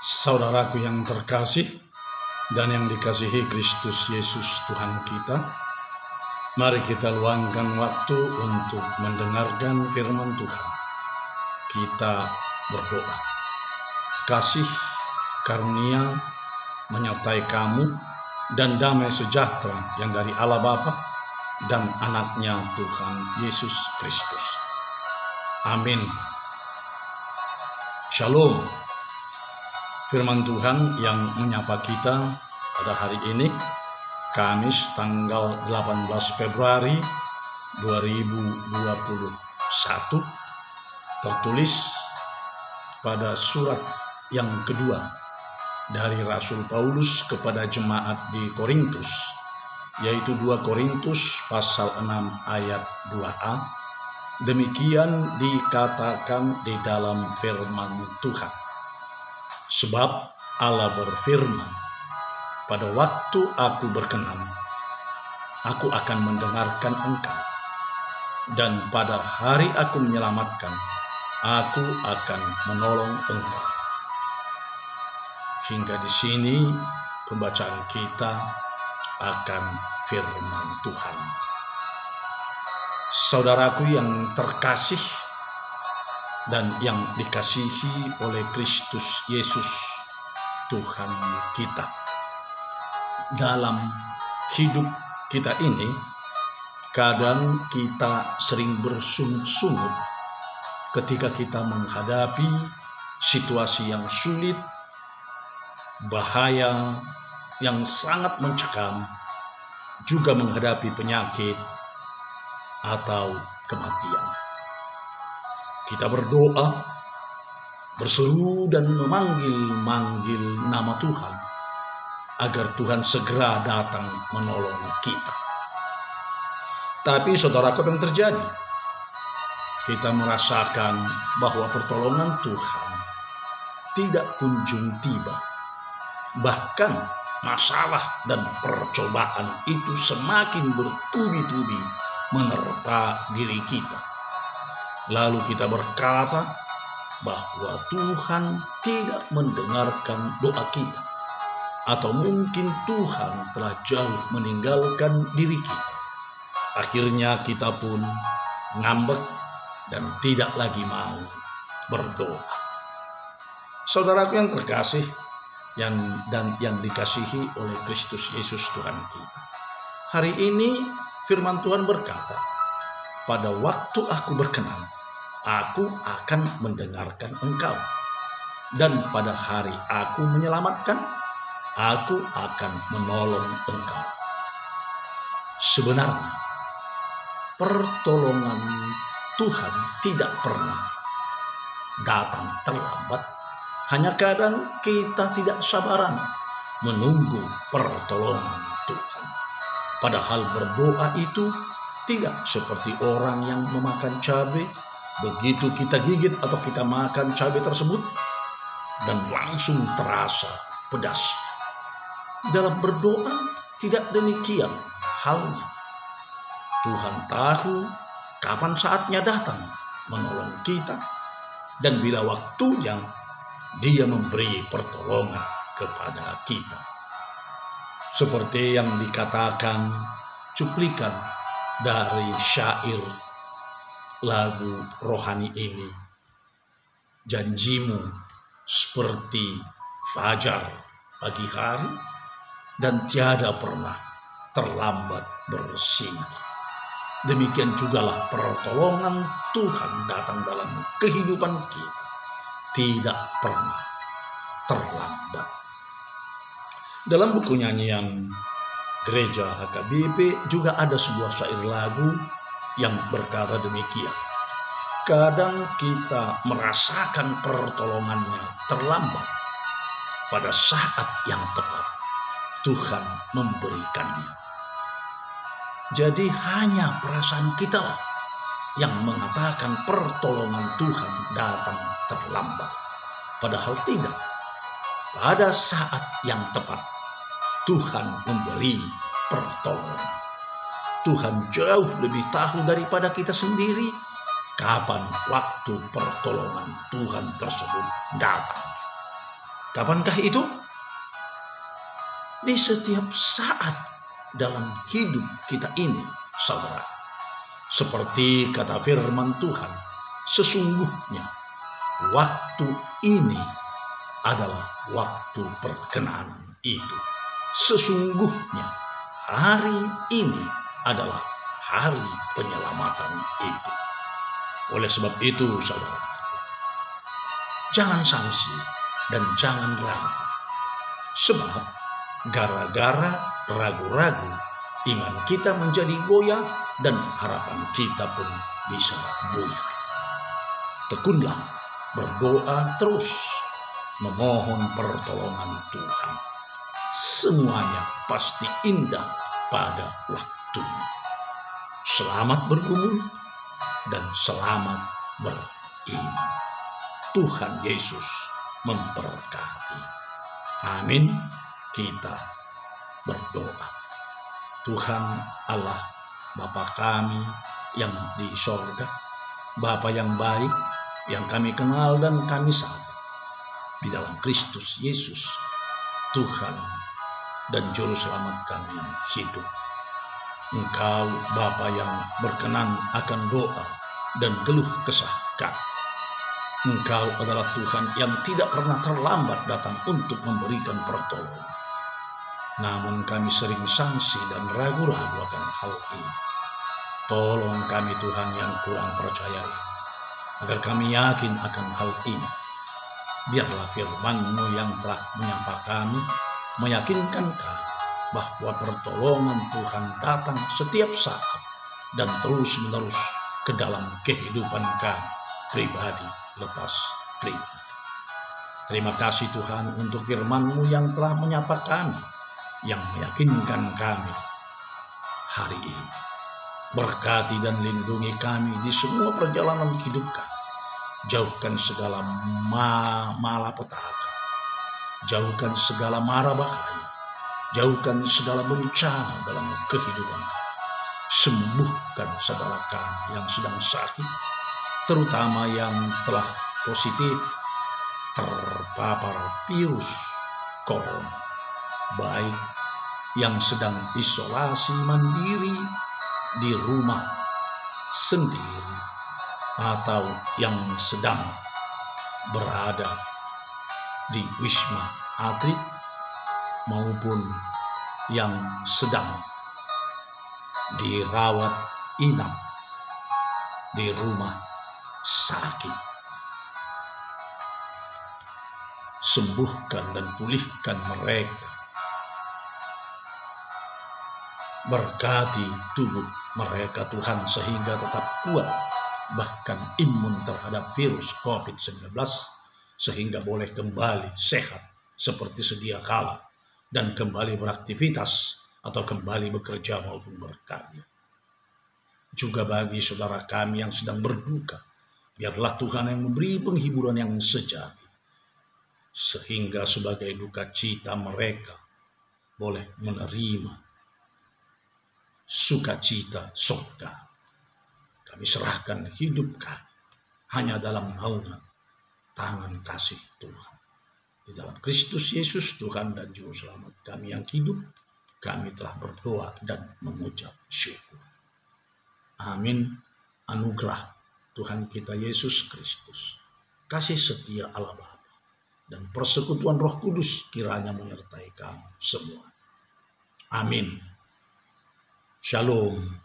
Saudaraku yang terkasih dan yang dikasihi Kristus Yesus Tuhan kita, mari kita luangkan waktu untuk mendengarkan firman Tuhan. Kita berdoa. Kasih karunia menyertai kamu dan damai sejahtera yang dari Allah Bapa dan anaknya Tuhan Yesus Kristus. Amin. Shalom. Firman Tuhan yang menyapa kita pada hari ini, Kamis tanggal 18 Februari 2021, tertulis pada surat yang kedua dari Rasul Paulus kepada jemaat di Korintus, yaitu 2 Korintus pasal 6 ayat 2a. Demikian dikatakan di dalam firman Tuhan. Sebab Allah berfirman, pada waktu aku berkenan, aku akan mendengarkan engkau. Dan pada hari aku menyelamatkan, aku akan menolong engkau. Hingga di sini pembacaan kita akan firman Tuhan. Saudaraku yang terkasih dan yang dikasihi oleh Kristus Yesus Tuhan kita. Dalam hidup kita ini, kadang kita sering bersungut-sungut ketika kita menghadapi situasi yang sulit, bahaya yang sangat mencekam, juga menghadapi penyakit atau kematian. Kita berdoa, berseru dan memanggil nama Tuhan agar Tuhan segera datang menolong kita. Tapi saudaraku, apa yang terjadi? Kita merasakan bahwa pertolongan Tuhan tidak kunjung tiba. Bahkan masalah dan percobaan itu semakin bertubi-tubi menerpa diri kita. Lalu kita berkata bahwa Tuhan tidak mendengarkan doa kita, atau mungkin Tuhan telah jauh meninggalkan diri kita. Akhirnya kita pun ngambek dan tidak lagi mau berdoa. Saudaraku yang terkasih dan yang dikasihi oleh Kristus Yesus Tuhan kita, hari ini firman Tuhan berkata, pada waktu aku berkenan, aku akan mendengarkan engkau. Dan pada hari aku menyelamatkan, aku akan menolong engkau. Sebenarnya, pertolongan Tuhan tidak pernah datang terlambat. Hanya kadang kita tidak sabaran menunggu pertolongan Tuhan. Padahal berdoa itu tidak seperti orang yang memakan cabai. Begitu kita gigit atau kita makan cabai tersebut, dan langsung terasa pedas. Dalam berdoa tidak demikian halnya. Tuhan tahu kapan saatnya datang menolong kita, dan bila waktunya Dia memberi pertolongan kepada kita. Seperti yang dikatakan cuplikan dari syair lagu rohani ini, janjimu seperti fajar pagi hari dan tiada pernah terlambat bersinar. Demikian jugalah pertolongan Tuhan datang dalam kehidupan kita, tidak pernah terlambat. Dalam buku nyanyian Gereja HKBP juga ada sebuah syair lagu yang berkata demikian. Kadang kita merasakan pertolongannya terlambat. Pada saat yang tepat Tuhan memberikannya. Jadi hanya perasaan kita lah yang mengatakan pertolongan Tuhan datang terlambat. Padahal tidak. Pada saat yang tepat Tuhan memberi pertolongan. Tuhan jauh lebih tahu daripada kita sendiri kapan waktu pertolongan Tuhan tersebut datang. Kapankah itu? Di setiap saat dalam hidup kita ini, saudara. Seperti kata firman Tuhan, sesungguhnya waktu ini adalah waktu perkenanan itu. Sesungguhnya hari ini adalah hari penyelamatan itu. Oleh sebab itu, saudara, jangan sangsi dan jangan ragu. Sebab gara-gara ragu-ragu, iman kita menjadi goyah dan harapan kita pun bisa buyar. Tekunlah, berdoa terus, memohon pertolongan Tuhan. Semuanya pasti indah pada waktunya. Selamat bergumul dan selamat beriman. Tuhan Yesus memberkati. Amin. Kita berdoa. Tuhan Allah, Bapa kami yang di sorga, Bapa yang baik, yang kami kenal dan kami sapa di dalam Kristus Yesus, Tuhan dan Juru Selamat kami yang hidup. Engkau Bapa yang berkenan akan doa dan keluh kesah kami. Engkau adalah Tuhan yang tidak pernah terlambat datang untuk memberikan pertolongan. Namun kami sering sangsi dan ragu-ragu akan hal ini. Tolong kami Tuhan yang kurang percaya ini, agar kami yakin akan hal ini. Biarlah firman-Mu yang telah menyapa kami, meyakinkan kami bahwa pertolongan Tuhan datang setiap saat dan terus-menerus ke dalam kehidupan kami, pribadi lepas pribadi. Terima kasih Tuhan untuk firman-Mu yang telah menyapa kami, yang meyakinkan kami hari ini. Berkati dan lindungi kami di semua perjalanan hidup kami. Jauhkan segala malapetaka. Jauhkan segala mara bahaya. Jauhkan segala bencana dalam kehidupan kami. Sembuhkan saudara kami yang sedang sakit, terutama yang telah positif terpapar virus corona, baik yang sedang isolasi mandiri di rumah sendiri atau yang sedang berada di Wisma Atlet maupun yang sedang dirawat inap di rumah sakit. Sembuhkan dan pulihkan mereka. Berkati tubuh mereka Tuhan sehingga tetap kuat, bahkan imun terhadap virus COVID-19, sehingga boleh kembali sehat seperti sedia kala dan kembali beraktivitas atau kembali bekerja maupun berkarya. Juga bagi saudara kami yang sedang berduka, biarlah Tuhan yang memberi penghiburan yang sejati, sehingga sebagai duka cita mereka boleh menerima sukacita surga. Kami serahkan hidup kami hanya dalam naungan tangan kasih Tuhan. Di dalam Kristus Yesus Tuhan dan Juru Selamat kami yang hidup, kami telah berdoa dan mengucap syukur. Amin. Anugerah Tuhan kita Yesus Kristus, kasih setia Allah Bapa, dan persekutuan Roh Kudus kiranya menyertai kamu semua. Amin. Shalom.